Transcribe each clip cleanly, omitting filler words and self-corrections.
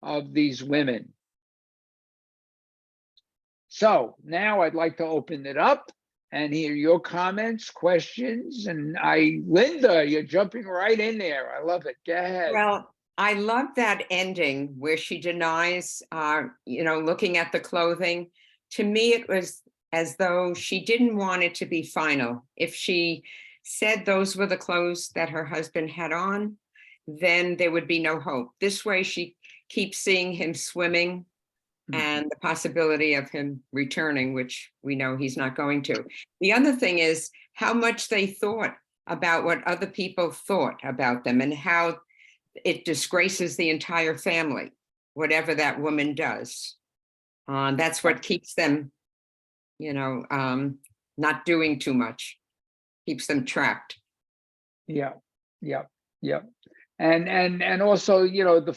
of these women. So now I'd like to open it up and hear your comments, questions, and Linda, you're jumping right in there. I love it. Go ahead. Well, I love that ending where she denies, looking at the clothing. To me, it was as though she didn't want it to be final. If she said those were the clothes that her husband had on, then there would be no hope. This way, she keeps seeing him swimming and the possibility of him returning, which we know he's not going to. The other thing is how much they thought about what other people thought about them and how it disgraces the entire family, whatever that woman does. That's what keeps them, not doing too much, keeps them trapped. Yeah. And also, the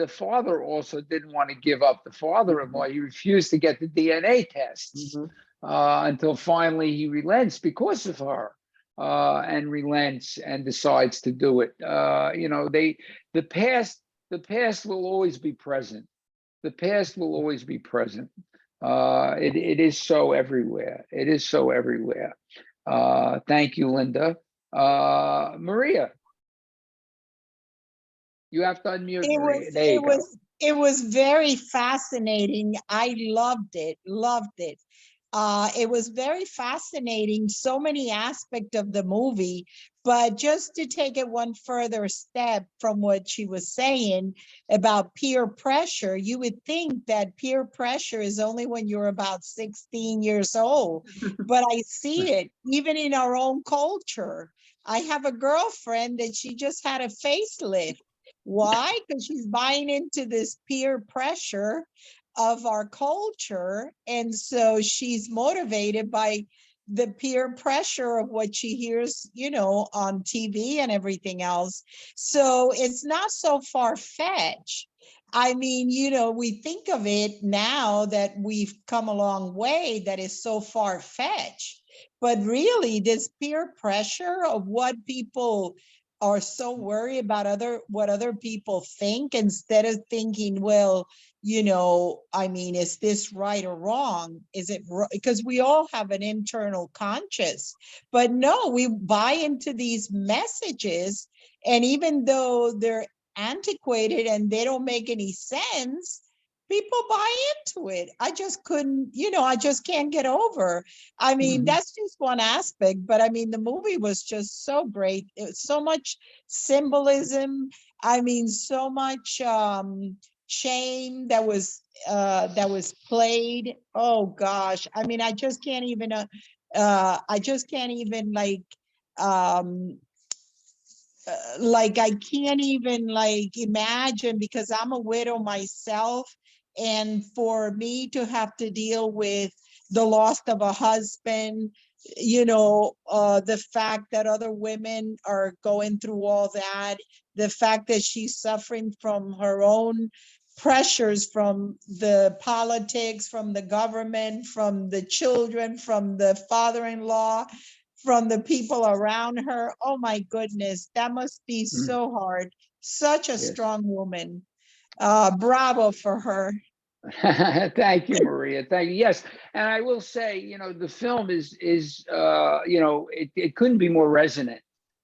father also didn't want to give up the father-in-law. He refused to get the DNA tests until finally he relents because of her, and relents and decides to do it. The past will always be present. The past will always be present. It is so everywhere. It is so everywhere. Thank you, Linda. Maria. You have to unmute. It was very fascinating. I loved it. It was very fascinating, so many aspects of the movie, but just to take it one further step from what she was saying about peer pressure, you would think that peer pressure is only when you're about 16 years old, but I see it even in our own culture. I have a girlfriend that she just had a facelift. Why? Because she's buying into this peer pressure of our culture. And so she's motivated by the peer pressure of what she hears, on TV and everything else. So it's not so far-fetched. I mean, we think of it now that we've come a long way, that is so far-fetched. But really, this peer pressure of what people are so worried about what other people think, instead of thinking, well, is this right or wrong? Is it because we all have an internal conscience, but no, we buy into these messages, and even though they're antiquated and they don't make any sense, people buy into it. I just couldn't, I just can't get over. I mean, that's just one aspect, but I mean, the movie was just so great. It was so much symbolism. I mean, so much shame that was played. Oh gosh. I mean, I just can't even I can't even imagine, because I'm a widow myself, and for me to have to deal with the loss of a husband, the fact that other women are going through all that, the fact that she's suffering from her own pressures from the politics, from the government, from the children, from the father-in-law, from the people around her. Oh my goodness, that must be so hard. Such a strong woman. Bravo for her. Thank you, Maria. Thank you. Yes, and I will say, the film is it couldn't be more resonant,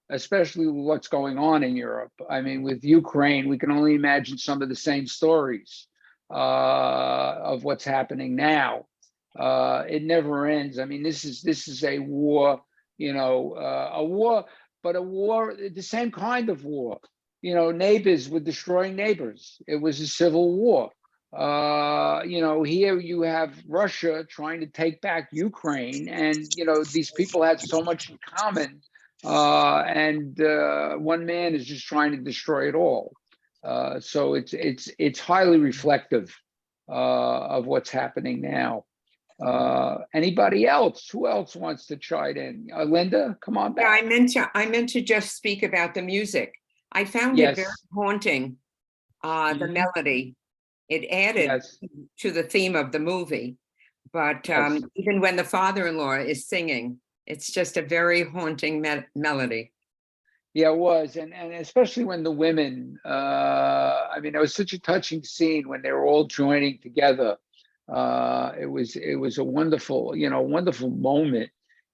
especially with what's going on in Europe. I mean, with Ukraine, we can only imagine some of the same stories of what's happening now. It never ends. I mean, this is a war, a war, but a war, the same kind of war. Neighbors were destroying neighbors. It was a civil war. Here you have Russia trying to take back Ukraine, and these people had so much in common, and one man is just trying to destroy it all. So it's highly reflective of what's happening now. Anybody else? Who else wants to chime in? Linda, come on back. Yeah, I meant to just speak about the music. I found it very haunting. The melody. It added to the theme of the movie, but even when the father-in-law is singing, it's just a very haunting melody. Yeah, it was, and especially when the women. I mean, it was such a touching scene when they were all joining together. It was a wonderful, wonderful moment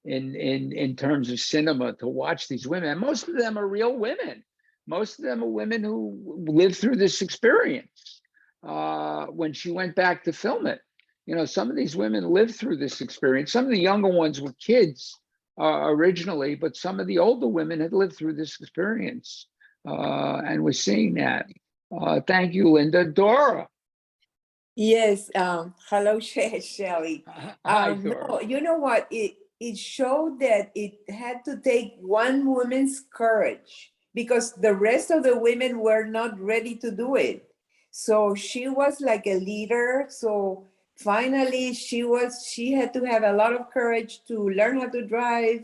in terms of cinema to watch these women. And most of them are real women. Most of them are women who lived through this experience. When she went back to film it, some of these women lived through this experience. Some of the younger ones were kids originally, but some of the older women had lived through this experience, and we're seeing that. Thank you, Linda. Dora. Yes, hello, Shelly. Hi, Dora. No, you know what? It showed that it had to take one woman's courage because the rest of the women were not ready to do it. So she was like a leader. So finally she had to have a lot of courage to learn how to drive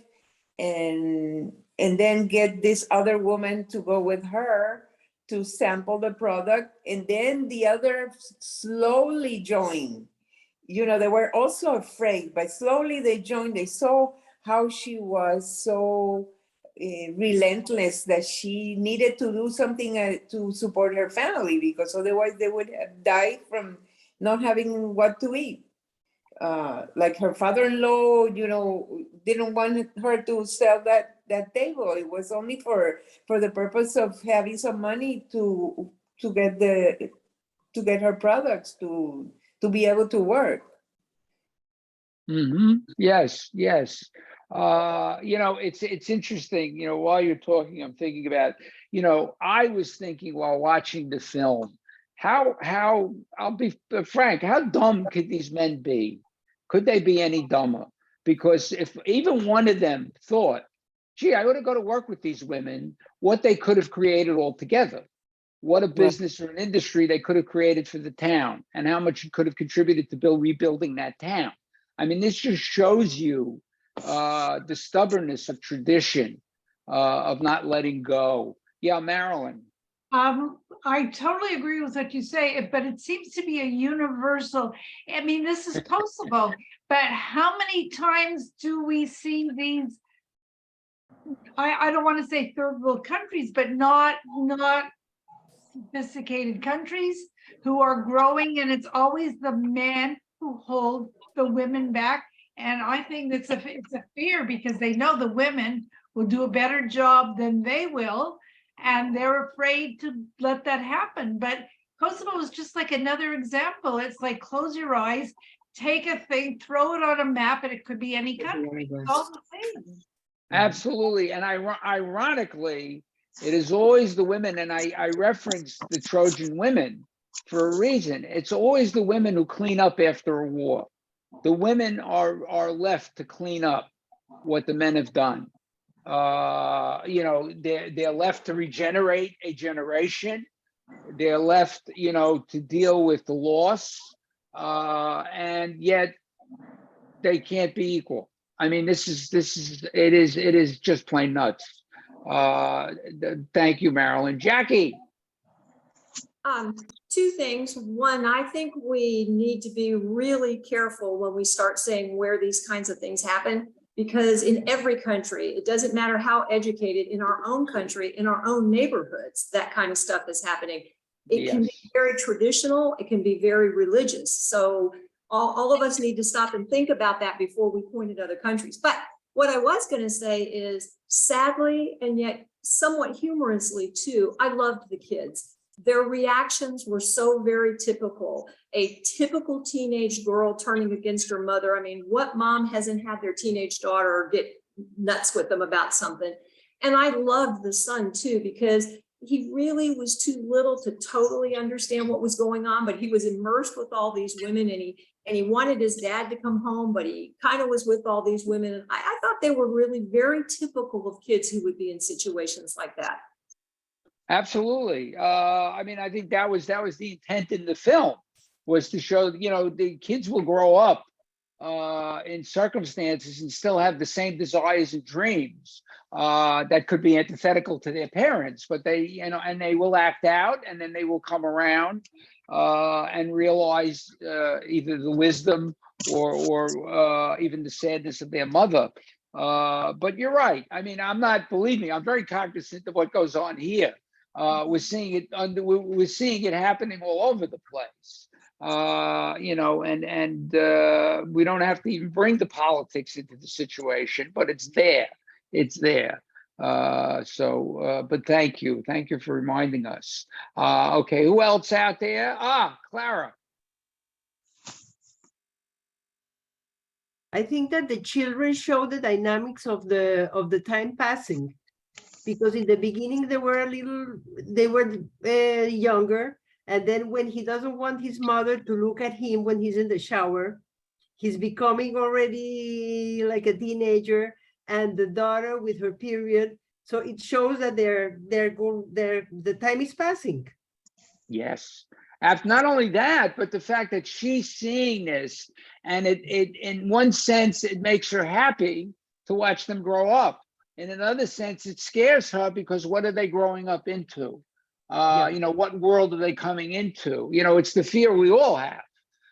and then get this other woman to go with her to sample the product, and then the other slowly joined. They were also afraid, but slowly they joined. They saw how she was so relentless that she needed to do something to support her family, because otherwise they would have died from not having what to eat. Like her father-in-law, didn't want her to sell that table. It was only for the purpose of having some money to get her products to be able to work. Yes, yes. It's interesting. While you're talking, I'm thinking about. I was thinking while watching the film, how I'll be frank, how dumb could these men be? Could they be any dumber? Because if even one of them thought, gee, I ought to go to work with these women, what they could have created altogether, what a business or an industry they could have created for the town, and how much it could have contributed to rebuilding that town. I mean, this just shows you the stubbornness of tradition, of not letting go. Yeah, Marilyn. I totally agree with what you say, but it seems to be a universal. I mean, this is possible, but how many times do we see these? I don't want to say third world countries, but not sophisticated countries who are growing, and it's always the men who hold the women back. And I think it's a fear, because they know the women will do a better job than they will, and they're afraid to let that happen. But Kosovo is just like another example. It's like, close your eyes, take a thing, throw it on a map, and it could be any country. It's all the same. Absolutely. And ironically, it is always the women, and I reference the Trojan women for a reason. It's always the women who clean up after a war. The women are left to clean up what the men have done. They're left to regenerate a generation. They're left, to deal with the loss, and yet they can't be equal. I mean, it is just plain nuts. Thank you, Marilyn. Jackie. Two things. One, I think we need to be really careful when we start saying where these kinds of things happen, because in every country, it doesn't matter how educated, in our own country, in our own neighborhoods, that kind of stuff is happening. It can be very traditional. It can be very religious. So all of us need to stop and think about that before we point at other countries. But what I was going to say is, sadly, and yet somewhat humorously too, I loved the kids. Their reactions were so very typical. A typical teenage girl turning against her mother. I mean, what mom hasn't had their teenage daughter get nuts with them about something? And I loved the son too, because he really was too little to totally understand what was going on, but he was immersed with all these women, and he wanted his dad to come home, but he kind of was with all these women. And I thought they were really very typical of kids who would be in situations like that. Absolutely. I mean, I think that was the intent in the film, was to show, the kids will grow up in circumstances and still have the same desires and dreams that could be antithetical to their parents, but they, and they will act out, and then they will come around and realize either the wisdom or even the sadness of their mother. But you're right. I mean, believe me, I'm very cognizant of what goes on here. We're seeing it we're seeing it happening all over the place. You know, and we don't have to even bring the politics into the situation, but it's there. It's there. But thank you for reminding us. Okay, who else out there? Clara. I think that the children show the dynamics of the time passing, because in the beginning they were younger, and then when he doesn't want his mother to look at him when he's in the shower, he's becoming already like a teenager, and the daughter with her period. So it shows that the time is passing. Yes. Not only that, but the fact that she's seeing this, and it in one sense, it makes her happy to watch them grow up. In another sense, it scares her, because what are they growing up into? You know, what world are they coming into? You know, it's the fear we all have.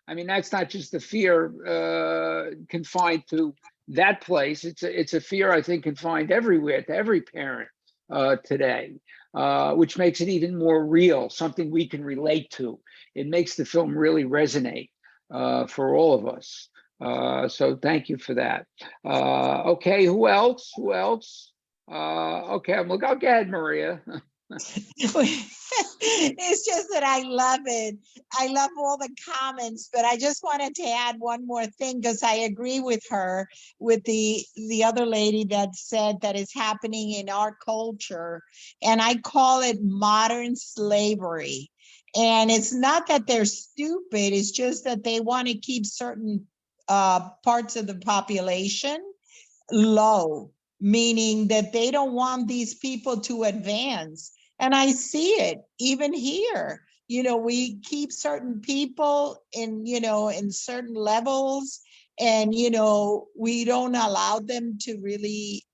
I mean, that's not just the fear confined to that place. It's a fear, I think, confined everywhere, to every parent today. Which makes it even more real, something we can relate to. It makes the film really resonate for all of us. So thank you for that. Okay, who else? Okay, I'll go ahead, Maria. It's just that I love it. I love all the comments, but I just wanted to add one more thing, because I agree with her, with the other lady that said that is happening in our culture, and I call it modern slavery. And it's not that they're stupid, it's just that they want to keep certain parts of the population low, meaning that they don't want these people to advance. And I see it even here. You know, we keep certain people in, you know, in certain levels, and, you know, we don't allow them to really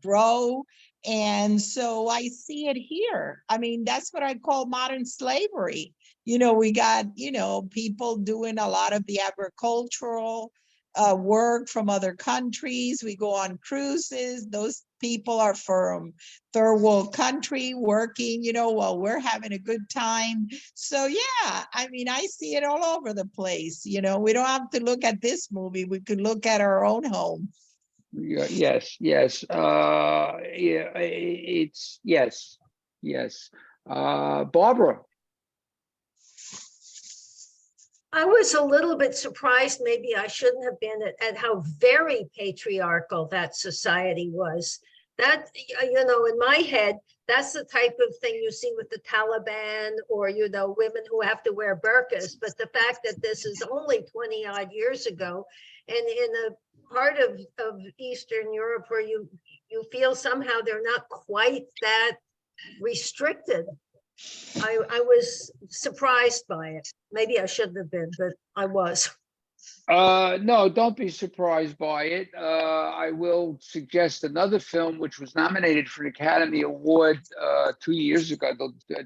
grow. And so I see it here. I mean, that's what I call modern slavery. You know, we got, you know, people doing a lot of the agricultural work from other countries. We go on cruises. Those people are from third world country working, you know, while we're having a good time. So yeah, I mean, I see it all over the place. You know, we don't have to look at this movie. We could look at our own home. Yes. Yeah, it's yes. Barbara. I was a little bit surprised, maybe I shouldn't have been, at how very patriarchal that society was. That, you know, in my head, that's the type of thing you see with the Taliban, or, you know, women who have to wear burqas. But the fact that this is only 20 odd years ago, and in a part of Eastern Europe where you feel somehow they're not quite that restricted. I was surprised by it. Maybe I shouldn't have been, but I was. No, don't be surprised by it. I will suggest another film which was nominated for an Academy Award 2 years ago,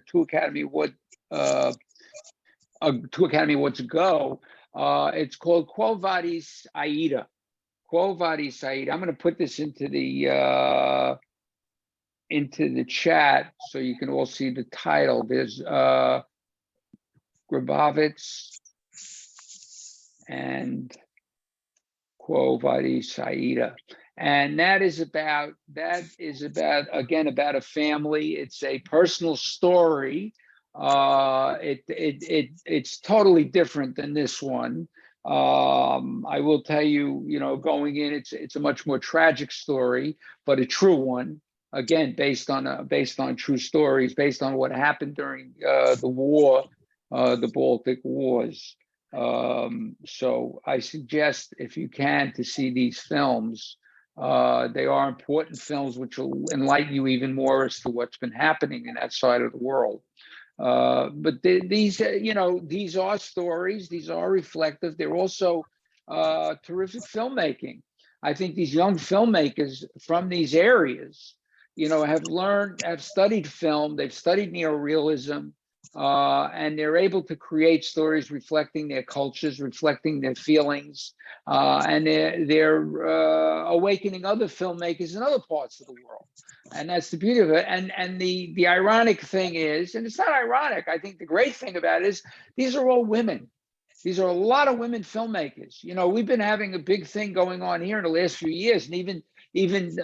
two Academy Awards ago. It's called Quo Vadis Aida. Quo Vadis Aida. I'm going to put this into the chat so you can all see the title. There's Grabovitz and Quo Vadis Aida. And that is about again about a family. It's a personal story. It's totally different than this one. I will tell you, you know, going in, it's a much more tragic story, but a true one. Again, based on true stories, based on what happened during the war, the Baltic Wars. So I suggest, if you can, to see these films. They are important films which will enlighten you even more as to what's been happening in that side of the world. But these, you know, these are stories. These are reflective. They're also terrific filmmaking. I think these young filmmakers from these areas, you know, have studied film. They've studied neorealism. and they're able to create stories reflecting their cultures, reflecting their feelings, and they're awakening other filmmakers in other parts of the world. And that's the beauty of it. And the ironic thing is, and it's not ironic, I think the great thing about it is these are all women. These are a lot of women filmmakers. You know, we've been having a big thing going on here in the last few years, and even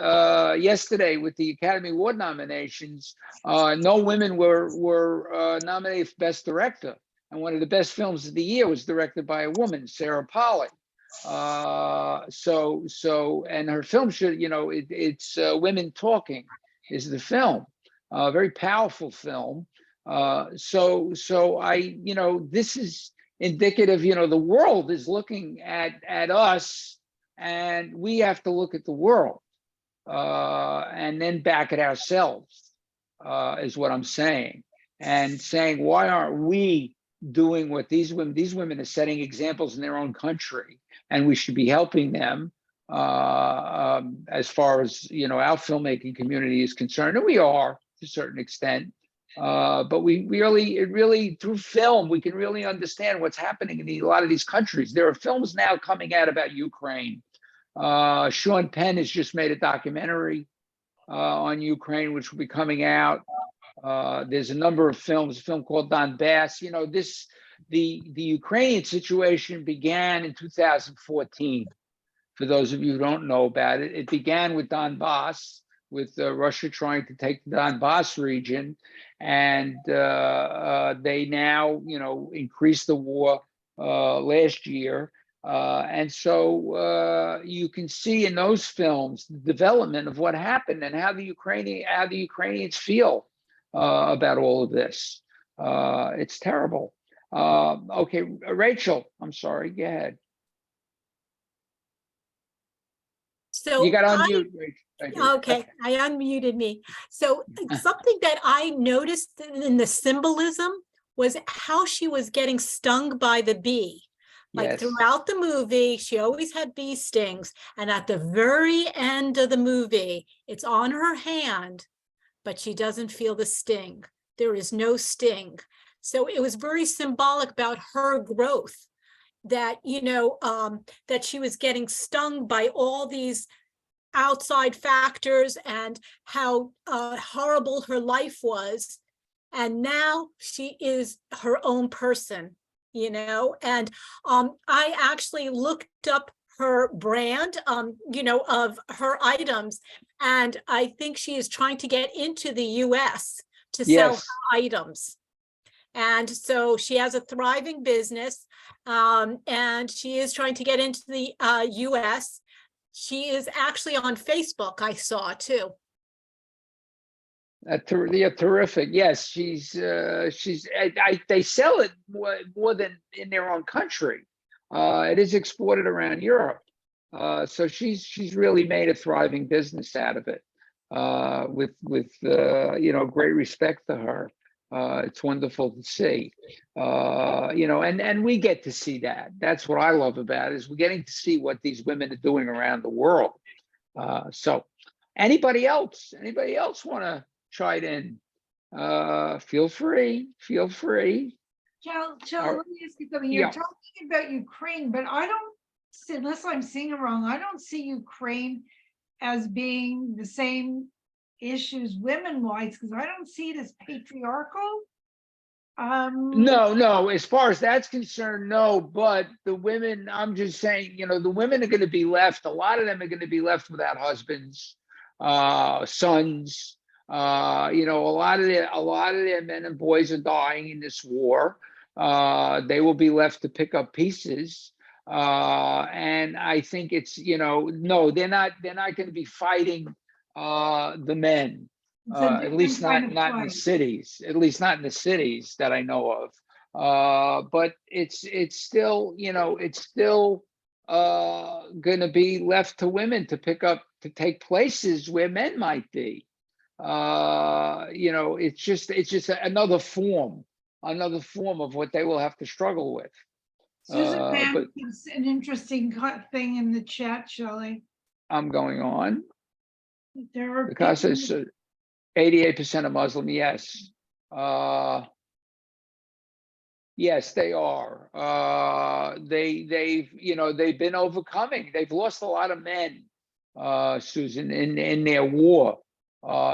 yesterday with the Academy Award nominations, no women were nominated for Best Director, and one of the best films of the year was directed by a woman, Sarah Polley. And her film should, you know, it's Women Talking is the film, a very powerful film. So I, you know, this is indicative, you know, the world is looking at us, and we have to look at the world and then back at ourselves, is what I'm saying. And saying, why aren't we doing what these women are setting examples in their own country, and we should be helping them as far as, you know, our filmmaking community is concerned, and we are to a certain extent. But we really through film, we can really understand what's happening in a lot of these countries. There are films now coming out about Ukraine. Sean Penn has just made a documentary on Ukraine, which will be coming out. There's a number of films, a film called Donbass. You know, the Ukrainian situation began in 2014. For those of you who don't know about it, it began with Donbass, with Russia trying to take the Donbass region, and they now, you know, increased the war last year, and so you can see in those films the development of what happened and how the Ukrainians feel about all of this. It's terrible. Okay, Rachel, I'm sorry. Go ahead. So you got to unmute, Rachel. Okay, I unmuted me. So something that I noticed in the symbolism was how she was getting stung by the bee. Like Yes. throughout the movie, she always had bee stings. And at the very end of the movie, it's on her hand, but she doesn't feel the sting. There is no sting. So it was very symbolic about her growth, that, you know, that she was getting stung by all these outside factors and how horrible her life was. And now she is her own person, you know. And I actually looked up her brand, you know, of her items. And I think she is trying to get into the US to sell Yes. her items. And so she has a thriving business, and she is trying to get into the US. She is actually on Facebook, I saw too. Yeah, terrific. Yes, they sell it more than in their own country. It is exported around Europe. So she's really made a thriving business out of it, with you know, great respect to her. It's wonderful to see, you know, and we get to see that. That's what I love about it, is we're getting to see what these women are doing around the world. So anybody else want to chime in? Feel free. Joe, let me ask you something. You're Yeah. talking about Ukraine, but I don't see, unless I'm seeing it wrong, I don't see Ukraine as being the same issues women-wise, because I don't see it as patriarchal. No, as far as that's concerned, no, but the women, I'm just saying, you know, the women are going to be left, a lot of them are going to be left without husbands, sons, you know, a lot of their men and boys are dying in this war. They will be left to pick up pieces. And I think it's, you know, no, they're not going to be fighting the men. At least not in the cities, that I know of. But it's still, you know, it's still going to be left to women to take places where men might be. You know, it's just another form of what they will have to struggle with. Susan Mann But gives an interesting thing in the chat, Shelley. I'm going on There are because people- it's 88% of Muslim, yes. Yes, they are. They've been overcoming. They've lost a lot of men, Susan, in their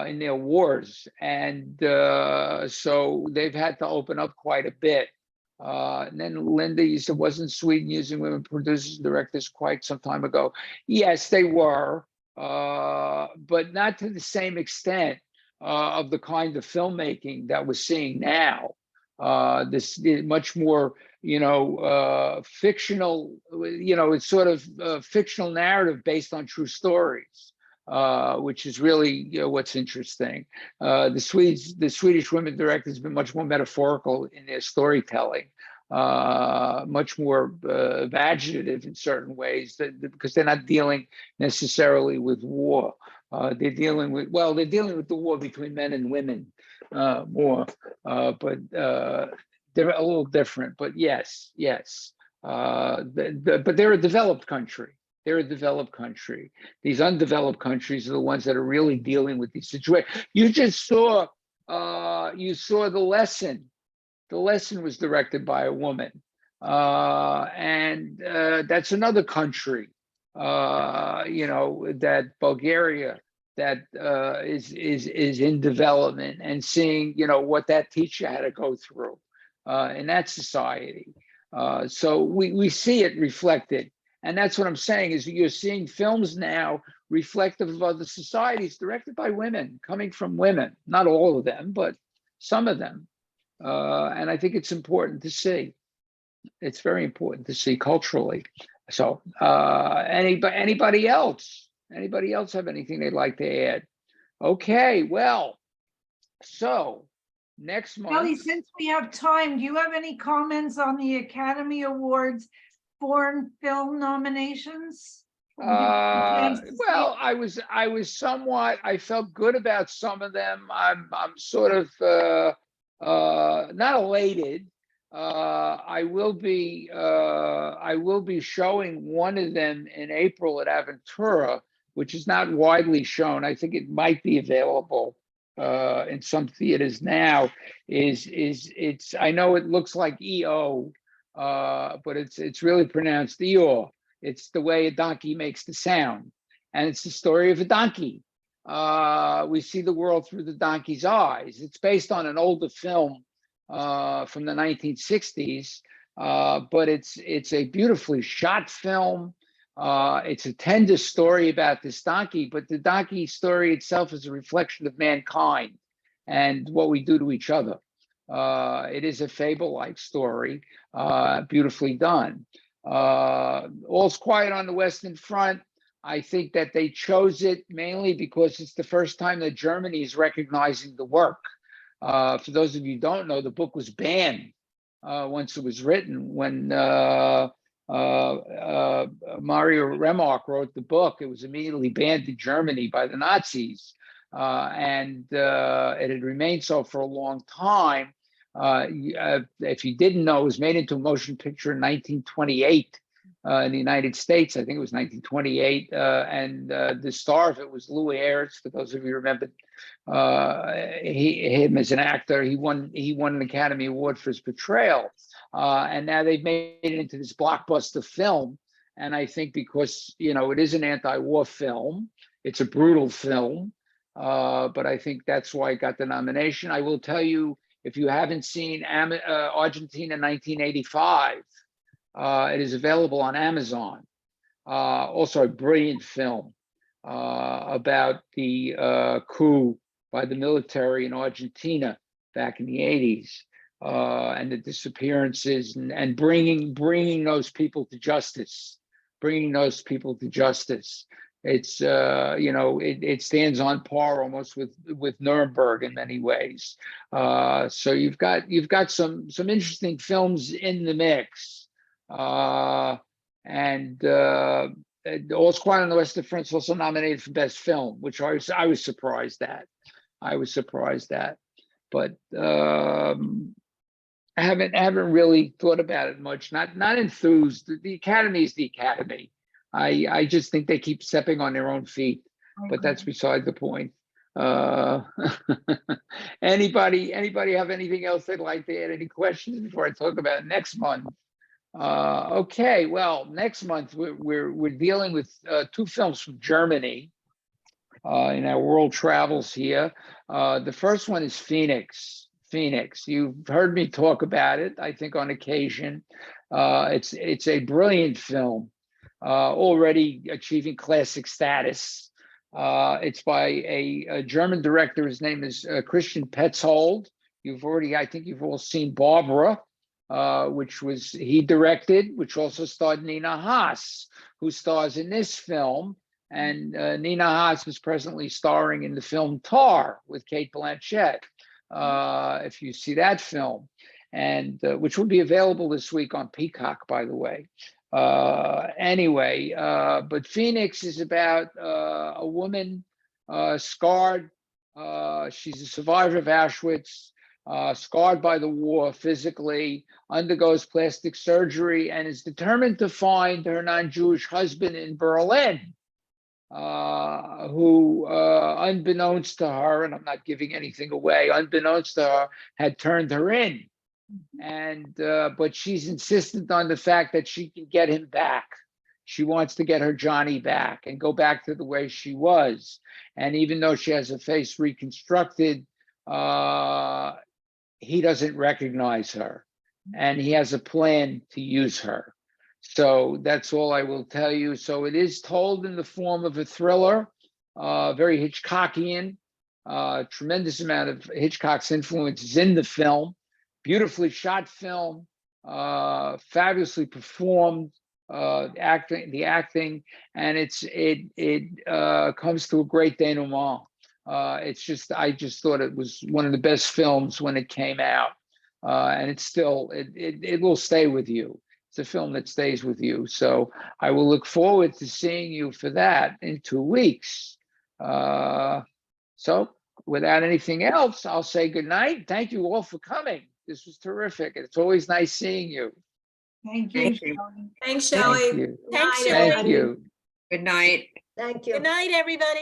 in their wars, and so they've had to open up quite a bit. And then Linda, you said, wasn't Sweden using women producers and directors quite some time ago? Yes, they were, but not to the same extent of the kind of filmmaking that we're seeing now. This much more, fictional, it's sort of fictional narrative based on true stories, which is really what's interesting. The Swedish women directors have been much more metaphorical in their storytelling, much more imaginative in certain ways, because they're not dealing necessarily with war. They're dealing with the war between men and women more, but they're a little different. But yes, but they're a developed country. They're a developed country. These undeveloped countries are the ones that are really dealing with these situations. You just saw, the lesson. The lesson was directed by a woman, and that's another country. That Bulgaria that is in development, and seeing what that teacher had to go through in that society. So we see it reflected, and that's what I'm saying is you're seeing films now reflective of other societies directed by women, coming from women. Not all of them, but some of them, and I think it's important to see. It's very important to see culturally. So anybody else have anything they'd like to add? Okay, well, so next Kelly, month. since we have time, do you have any comments on the Academy Awards foreign film nominations? Well, I felt good about some of them. I'm sort of not elated. I will be showing one of them in April at Aventura, which is not widely shown. I think it might be available in some theaters now. It's I know it looks like EO, but it's really pronounced EO. It's the way a donkey makes the sound, and it's the story of a donkey. We see the world through the donkey's eyes. It's based on an older film from the 1960s, but it's a beautifully shot film. It's a tender story about this donkey, but the donkey story itself is a reflection of mankind and what we do to each other. It is a fable-like story, beautifully done. All's Quiet on the Western Front. I think that they chose it mainly because it's the first time that Germany is recognizing the work. For those of you who don't know, the book was banned once it was written. When Mario Remarque wrote the book, it was immediately banned in Germany by the Nazis, and it had remained so for a long time. If you didn't know, it was made into a motion picture in 1928 in the United States. I think it was 1928, and the star of it was Louis Ayres. For those of you who remember him as an actor, he won an Academy Award for his portrayal, and now they've made it into this blockbuster film. And I think because it is an anti-war film, it's a brutal film, but I think that's why it got the nomination. I will tell you, if you haven't seen Argentina 1985, it is available on Amazon. Also a brilliant film about the coup by the military in Argentina back in the 80s, and the disappearances, and bringing those people to justice. It's it stands on par almost with Nuremberg in many ways. So you've got some interesting films in the mix, and All's Quiet on the Western Front is also nominated for Best Film, which I was surprised at. But I haven't really thought about it much. Not enthused. The Academy is the Academy. I just think they keep stepping on their own feet, but that's beside the point. Anybody have anything else they'd like to add? Any questions before I talk about next month? Okay, well, next month we're dealing with 2 films from Germany in our world travels here. The first one is Phoenix. You've heard me talk about it, I think, on occasion. It's a brilliant film, already achieving classic status. It's by a German director. His name is Christian Petzold. I think you've all seen Barbara, which was he directed, which also starred Nina Haas, who stars in this film. And Nina Haas is presently starring in the film Tar with Cate Blanchett, if you see that film, and which will be available this week on Peacock, by the way. Anyway, but Phoenix is about a woman scarred. She's a survivor of Auschwitz, scarred by the war physically, undergoes plastic surgery, and is determined to find her non-Jewish husband in Berlin, who, unbeknownst to her, and I'm not giving anything away, unbeknownst to her, had turned her in. And but she's insistent on the fact that she can get him back. She wants to get her Johnny back and go back to the way she was. And even though she has her face reconstructed, he doesn't recognize her, and he has a plan to use her. So that's all I will tell you. So it is told in the form of a thriller, very Hitchcockian. Tremendous amount of Hitchcock's influence is in the film. Beautifully shot film, fabulously performed, the acting, and it comes to a great denouement. I just thought it was one of the best films when it came out, and it will stay with you. It's a film that stays with you. So I will look forward to seeing you for that in 2 weeks. So without anything else, I'll say good night. Thank you all for coming. This was terrific. It's always nice seeing you. Thank you. Thank you. Thanks, Thank Shelley. you. Thanks, Night, Shelley. Thank you. Good night. Thank you. Good night, everybody.